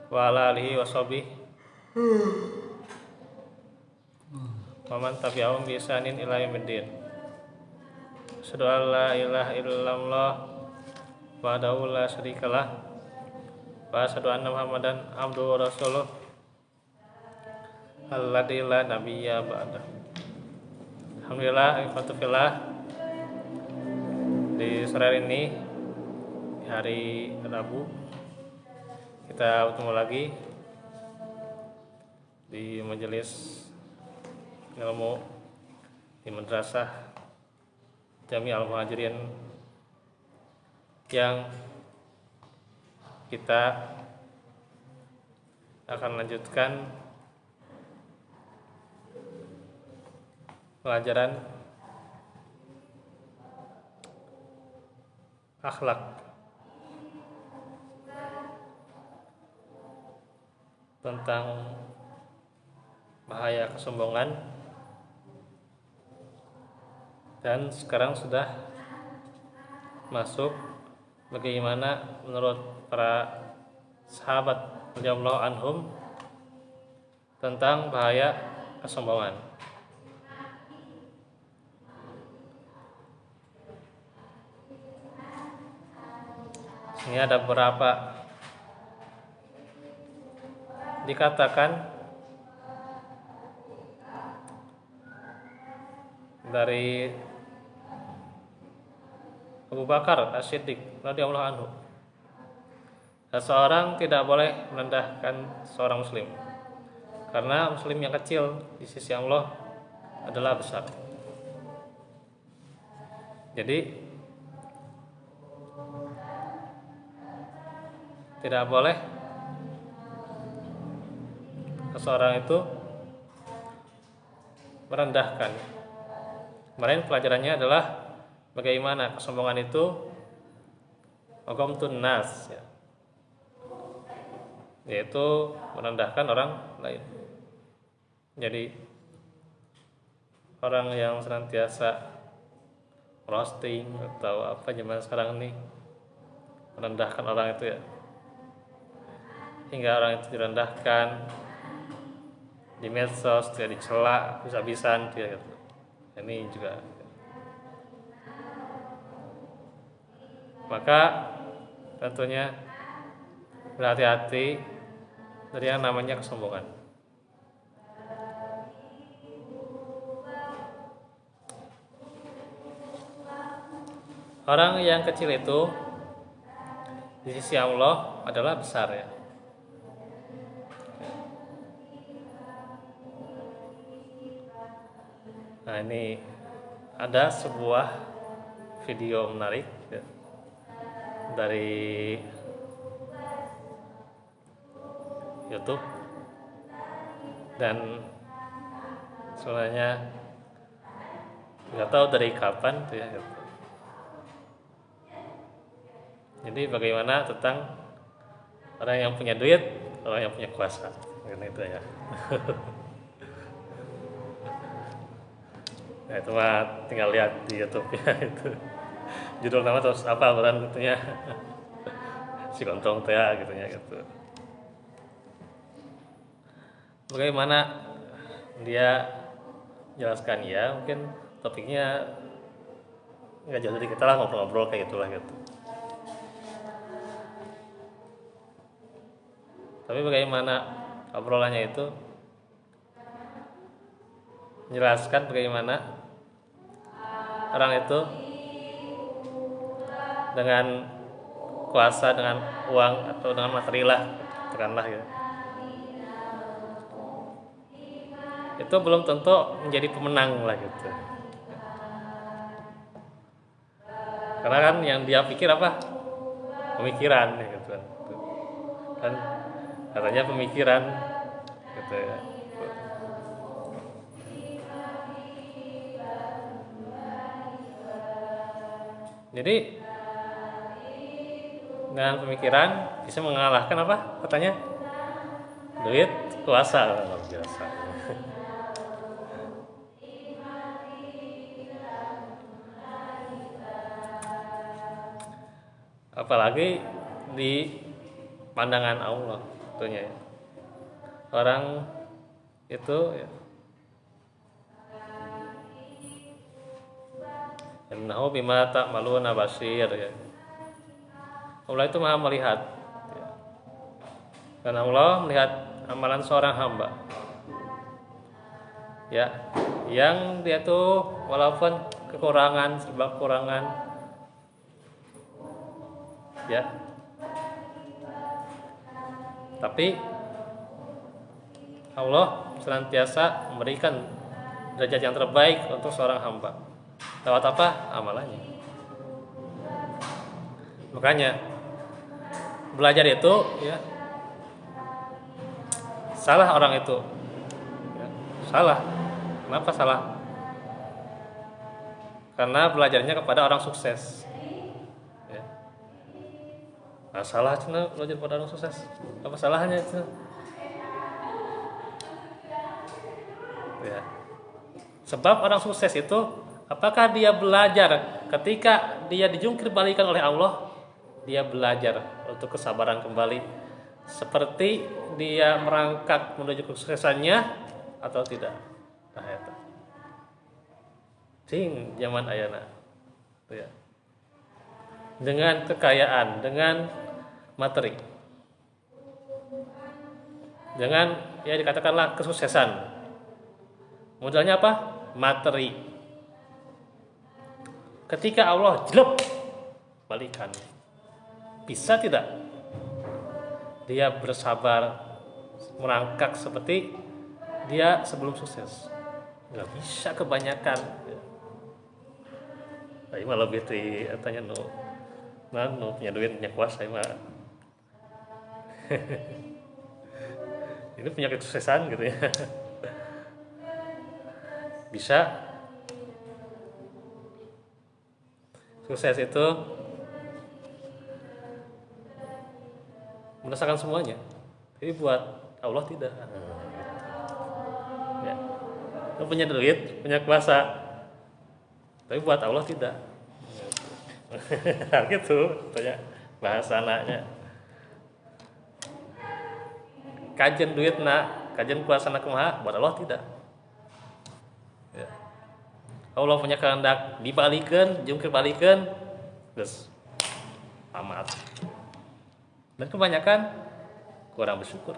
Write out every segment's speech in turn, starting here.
wa ala alihi washabbihi wa man tabi'ahum bi ihsanin ila yaumiddin. Asyhadu an la ilaha illallah wahdahu la syarikalah wa asyhadu anna Muhammadan abduhu wa rasuluh alladzi la nabiyya ba'dah. Alhamdulillah, ikhwatu fillah, di sore hari ini, di hari Rabu, kita bertemu lagi di majelis ilmu di Madrasah Jami Al-Muhajirin yang kita akan lanjutkan pelajaran akhlak tentang bahaya kesombongan, dan sekarang sudah masuk bagaimana menurut para sahabat radhiyallahu anhum tentang bahaya kesombongan. Ini ada beberapa dikatakan dari Abu Bakar As-Siddiq radhiyallahu anhu, seseorang tidak boleh merendahkan seorang muslim, karena muslim yang kecil di sisi Allah adalah besar. Jadi tidak boleh seseorang itu merendahkan. Kemarin pelajarannya adalah bagaimana kesombongan itu ghamtun nas, ya, yaitu merendahkan orang lain. Jadi orang yang senantiasa roasting atau apa zaman sekarang ini, merendahkan orang itu, ya, hingga orang itu direndahkan di medsos, dia dicela habis-habisan, dia gitu. Ini juga, maka tentunya berhati-hati dari yang namanya kesombongan. Orang yang kecil itu di sisi Allah adalah besar, ya. Nah, ini ada sebuah video menarik, ya, dari YouTube, dan sebenarnya nggak tahu dari kapan, ya, gitu. Jadi bagaimana tentang orang yang punya duit, orang yang punya kuasa, gitu, ya. Nah, itu mah tinggal lihat di YouTube, ya, itu judul nama terus apa beran gitunya si kontong teh gitunya gitu. Bagaimana dia jelaskan, ya, mungkin topiknya nggak jauh dari kita lah, ngobrol-ngobrol kayak gitulah gitu. Tapi bagaimana obrolannya itu menjelaskan bagaimana orang itu dengan kuasa, dengan uang atau dengan materi lah, katakanlah, ya, itu belum tentu menjadi pemenang lah gitu. Karena kan yang dia pikir apa? Pemikiran, ya, gitu kan katanya pemikiran gitu, ya. Jadi dengan pemikiran bisa mengalahkan apa katanya? Duit, kuasa, luar biasa. Apalagi di pandangan Allah. tentunya ya. Orang itu ya, innahu bima ta'maluna basir ya. Allah itu Maha melihat ya. Dan Allah melihat amalan seorang hamba ya, yang dia tuh walaupun kekurangan, serba kekurangan ya, tapi Allah senantiasa memberikan derajat yang terbaik untuk seorang hamba. Lewat apa? Amalannya. Makanya belajar itu ya, salah orang itu ya, salah. Kenapa salah? Karena belajarnya kepada orang sukses ya. Nah, salah cina belajar pada orang sukses. Apa salahnya itu? Ya. Sebab orang sukses itu, apakah dia belajar ketika dia dijungkir balikan oleh Allah, dia belajar untuk kesabaran kembali seperti dia merangkak menuju kesuksesannya atau tidak? Nah, itu. Cing zaman ayana. Ya. Dengan kekayaan, dengan materi. Dengan ya dikatakanlah kesuksesan. Modalnya apa? Materi. Ketika Allah jelek balikan, bisa tidak dia bersabar merangkak seperti dia sebelum sukses? Gak bisa kebanyakan. Ini mah lebih tanya nu punya duit, punya kuasa mah. Ini punya kesuksesan gitu ya. Bisa. Sukses itu merasakan semuanya. Tapi buat Allah tidak. Ya. Lu punya duit, punya kuasa. Tapi buat Allah tidak. Gitu, tanya bahasa anaknya. Kajian duit nak, kajian kuasa nak kumaha, buat Allah tidak. Ya. Allah punya kehendak dibalikan, jungkir balikan, terus amat. Dan kebanyakan kurang bersyukur.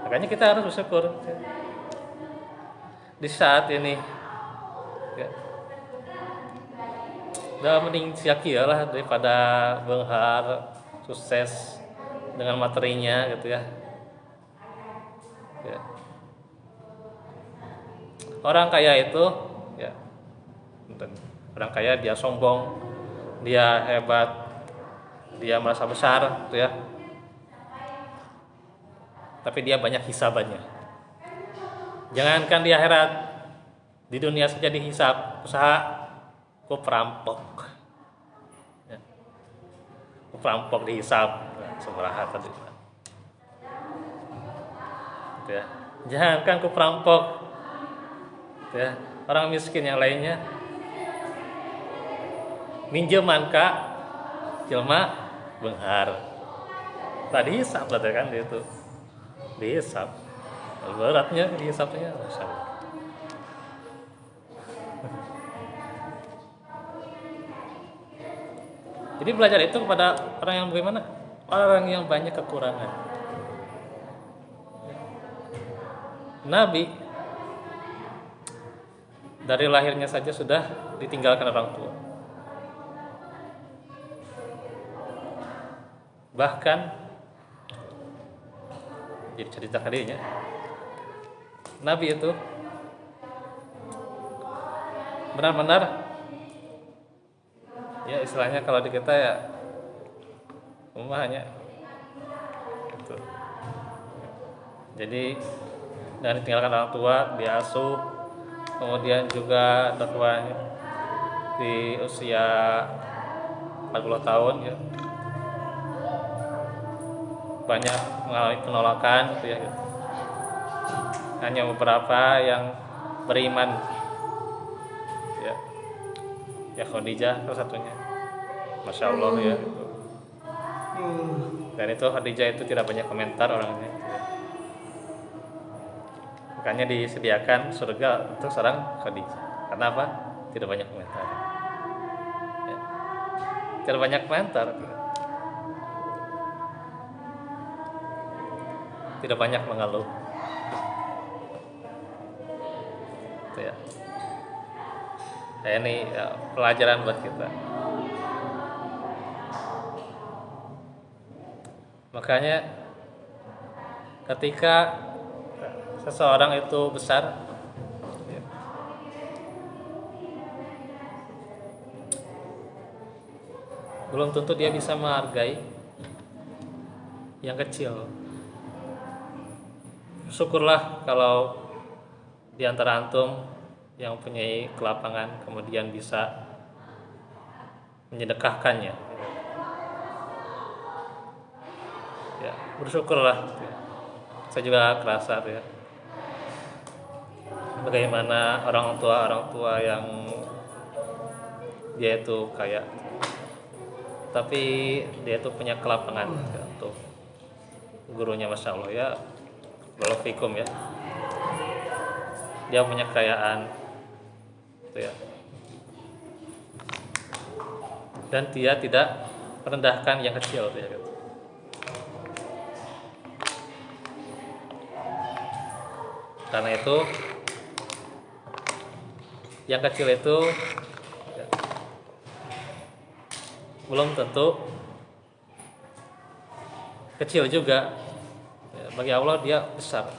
Makanya kita harus bersyukur. Di saat ini, ya, udah mending siakia lah daripada benghar sukses dengan materinya gitu ya. Ya. Orang kaya itu ya, orang kaya dia sombong, dia hebat, dia merasa besar gitu ya. Tapi dia banyak hisabannya. Jangankan di akhirat, di dunia saja dihisab. Usaha ku perampok ya. Ku perampok dihisab semerahat tadi gitu ya. Jangankan ku perampok ya, orang miskin yang lainnya minjeman ka jelma benghar tadi hisab lah kan dia itu dihisab beratnya dihisabnya masalah. Jadi belajar itu kepada orang yang bagaimana? Orang yang banyak kekurangan. Nabi dari lahirnya saja sudah ditinggalkan orang tua. Bahkan jadi cerita kalinya, Nabi itu benar-benar ya istilahnya kalau di kita ya rumahnya gitu. Jadi dari tinggalkan orang tua, diasuh, kemudian juga dakwahnya di usia 40 tahun ya, banyak mengalami penolakan gitu ya, gitu. Hanya beberapa yang beriman ya, ya Khadijah salah satunya, masya Allah ya gitu. Dan itu Khadijah itu tidak banyak komentar orangnya. Makanya disediakan surga untuk seorang Khadijah. Karena apa? Tidak banyak komentar. Ya. Tidak banyak komentar. Tidak banyak mengeluh. Itu ya. Nah, ini ya, pelajaran buat kita. Makanya ketika seseorang itu besar, ya, belum tentu dia bisa menghargai yang kecil. Syukurlah kalau di antara antum yang punya kelapangan kemudian bisa menyedekahkannya. Ya, bersyukurlah. Saya juga kerasa ya. Bagaimana orang tua yang dia itu kaya, tapi dia itu punya kelapangan ya, untuk gurunya, masya Allah ya, barakallahu fikum ya. Dia punya kekayaan, gitu ya. Dan dia tidak merendahkan yang kecil, ya, gitu. Karena itu yang kecil itu ya, belum tentu kecil juga ya, bagi Allah dia besar.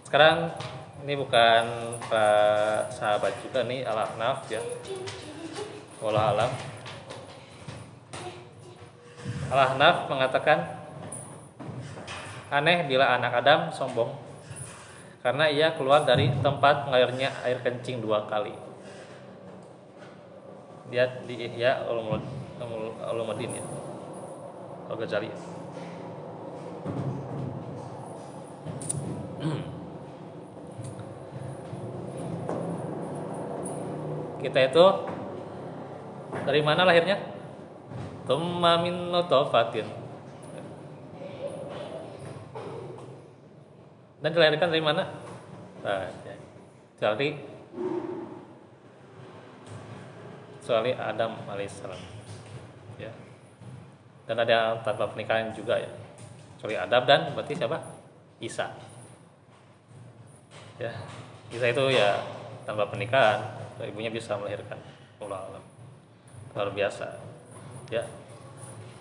Sekarang ini bukan Pak sahabat juga nih, Al-Ahnaf ya, wallahu alam. Al-Ahnaf mengatakan aneh bila anak Adam sombong karena ia keluar dari tempat mengalirnya air kencing 2 kali. Dia di Ihya Ulumuddin ya, Al-Ghazali. Kita itu dari mana lahirnya? Tsumma min nutfatin. Dan dilahirkan dari mana? Kecuali Adam alaihissalam. Ya. Dan ada tanpa pernikahan juga ya. Kecuali Adam dan berarti siapa? Isa. Ya. Isa itu ya tanpa pernikahan, ibunya bisa melahirkan. Wallahu a'lam. Luar biasa. Ya,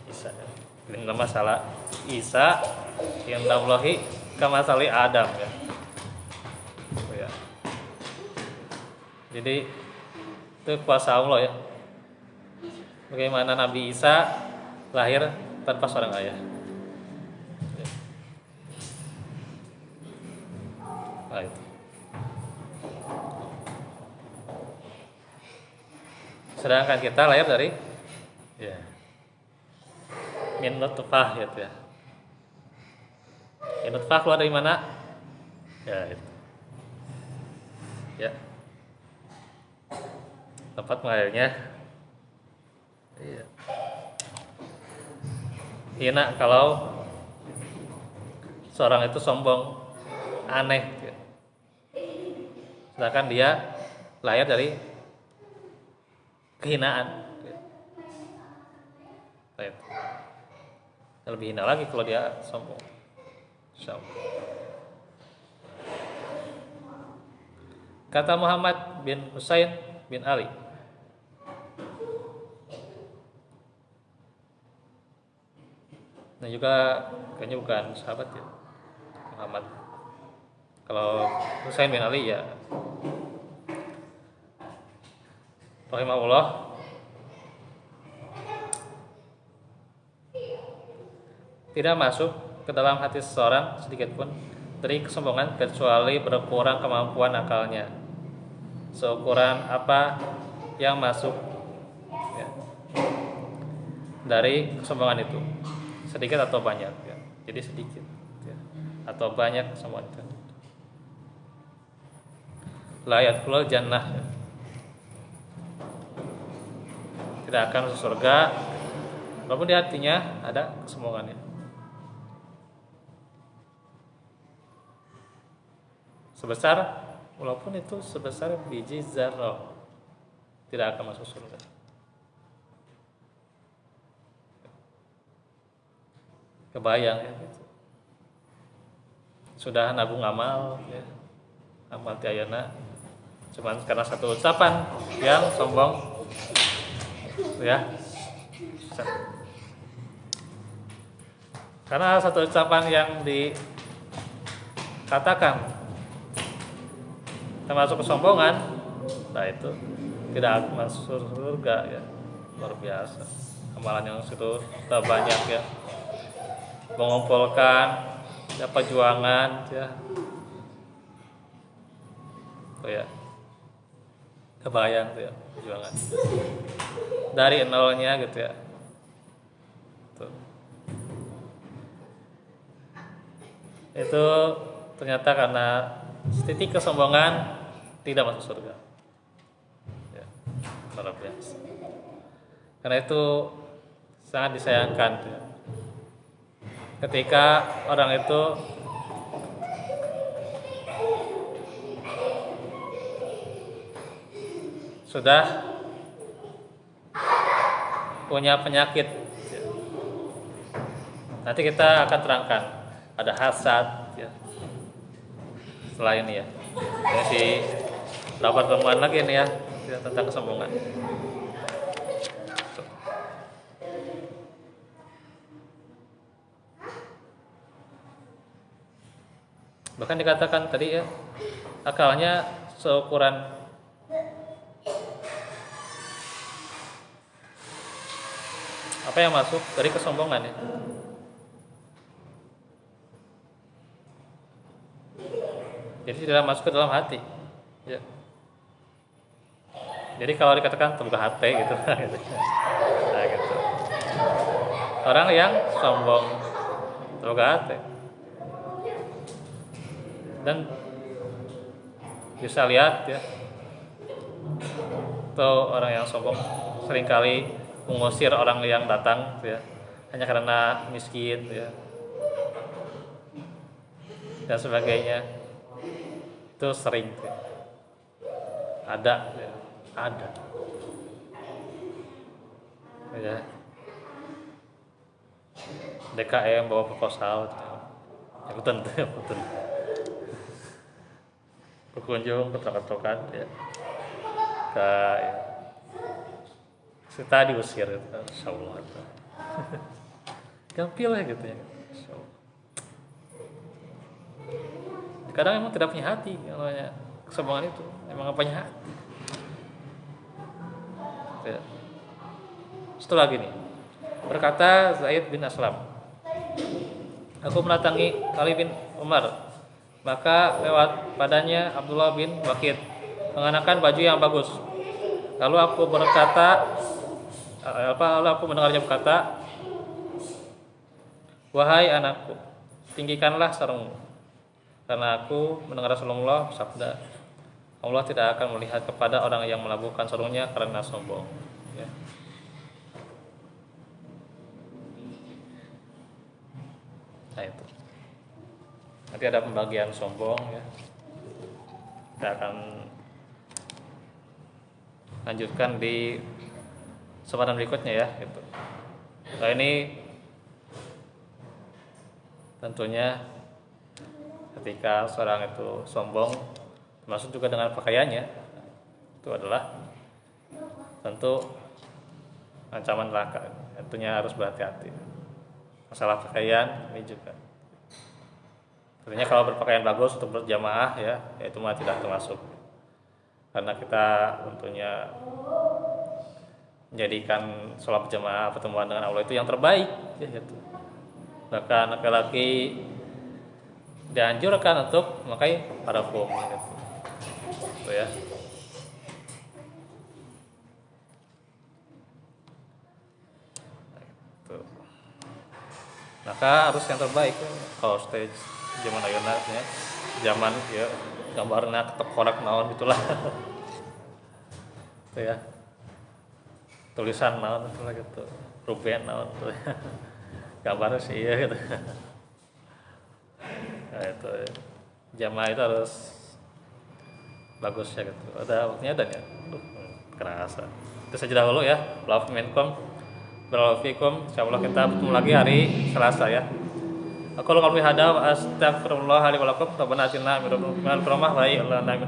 Isa. Ini nama salah Isa yang Allahi kama sali Adam ya. Oh, ya. Jadi itu kuasa Allah ya. Bagaimana Nabi Isa lahir tanpa seorang ayah. Ya. Nah, itu. Sedangkan kita lahir dari ya min nutfah gitu ya. Min nutfah keluar dari mana? Ya itu. Ya. Tempat mengalirnya. Iya. Hina kalau seorang itu sombong, aneh gitu. Sedangkan dia lahir dari kehinaan. Lebih hina lagi kalau dia sombong. Kata Muhammad bin Husain bin Ali, nah juga kayaknya bukan sahabat ya Muhammad. Kalau Husain bin Ali ya rahimahullah, tidak masuk ke dalam hati seseorang sedikit pun dari kesombongan kecuali berkurang kemampuan akalnya. Seukuran apa yang masuk ya, dari kesombongan itu, sedikit atau banyak ya. Jadi sedikit ya, atau banyak kesombongan itu. la yadkhulul jannah, tidak akan masuk surga walaupun di hatinya ada kesombongannya. Walaupun itu sebesar biji zarrah, tidak akan masuk surga. Kebayang ya gitu. Sudah nabung amal ya, amal ti ayeuna cuman karena satu ucapan yang sombong ya. Karena satu ucapan yang dikatakan termasuk kesombongan, nah itu tidak masuk surga ya. Luar biasa amalan yang situ banyak ya, mengumpulkan ya, perjuangan ya. Oh ya, kebayang tuh ya perjuangan dari nolnya gitu ya. Tuh. Itu ternyata karena titik kesombongan tidak masuk surga ya, luar biasa. Karena itu sangat disayangkan ya, ketika orang itu sudah punya penyakit ya. Nanti kita akan terangkan ada hasad ya. Setelah ini ya, si dapat temuan lagi nih ya tentang kesombongan. Bahkan dikatakan tadi ya, akalnya seukuran apa yang masuk dari kesombongan ya. Jadi tidak masuk ke dalam hati ya. Jadi kalau dikatakan terbuka hati gitu, gitu. Nah, gitu. Orang yang sombong terbuka hati dan bisa lihat ya, tuh orang yang sombong seringkali mengusir orang yang datang ya, hanya karena miskin ya dan sebagainya. Itu sering ya. Ada ya. Ada ya. DKM bawa proposal ya, betul betul. Berkunjung ke tempat-tempat ya, ke ya. Kita diusir gitu, insyaallah. Gampil ya gitu ya. Kadang emang tidak punya hati, namanya kesombongan itu emang gak punya hati. Ya. Setelah gini, berkata Zaid bin Aslam, aku mendatangi Ali bin Umar, maka lewat padanya Abdullah bin Waqid mengenakan baju yang bagus. Lalu aku mendengarnya berkata, wahai anakku, tinggikanlah sarungmu, karena aku mendengar Rasulullah bersabda, Allah tidak akan melihat kepada orang yang melabuhkan sarungnya karena sombong ya. Nah itu nanti ada pembagian sombong ya. Kita akan lanjutkan di kesempatan berikutnya ya gitu. Nah ini tentunya ketika seorang itu sombong, termasuk juga dengan pakaiannya, itu adalah tentu ancaman neraka. Tentunya harus berhati-hati. Masalah pakaian ini juga. Tentunya kalau berpakaian bagus untuk berjamaah ya, itu mah tidak termasuk. Karena kita tentunya menjadikan sholat berjamaah pertemuan dengan Allah itu yang terbaik ya gitu. Bahkan laki-laki dianjurkan untuk memakai parfum gitu. Itu ya. Gitu. Maka harus yang terbaik kalau stage zaman ayeuna ya. Zaman ya gambarnya korak naon gitulah. Itu ya, tulisan naon gitu, ruben naon tuh. Gambarnya sih iya gitu. Nah, itu jamaah itu harus bagus ya gitu. Ada waktunya ada ya. Kerasa. Itu saja dahulu ya. Love menkom. Beralafikum. Insyaallah kita bertemu lagi hari Selasa ya. Aku lu qalbi hada wa astaghfirullah li wa lakum. Rabbana atina min rahmatika wa baik Allah nabi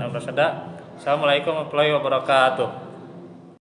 Assalamualaikum warahmatullahi wabarakatuh.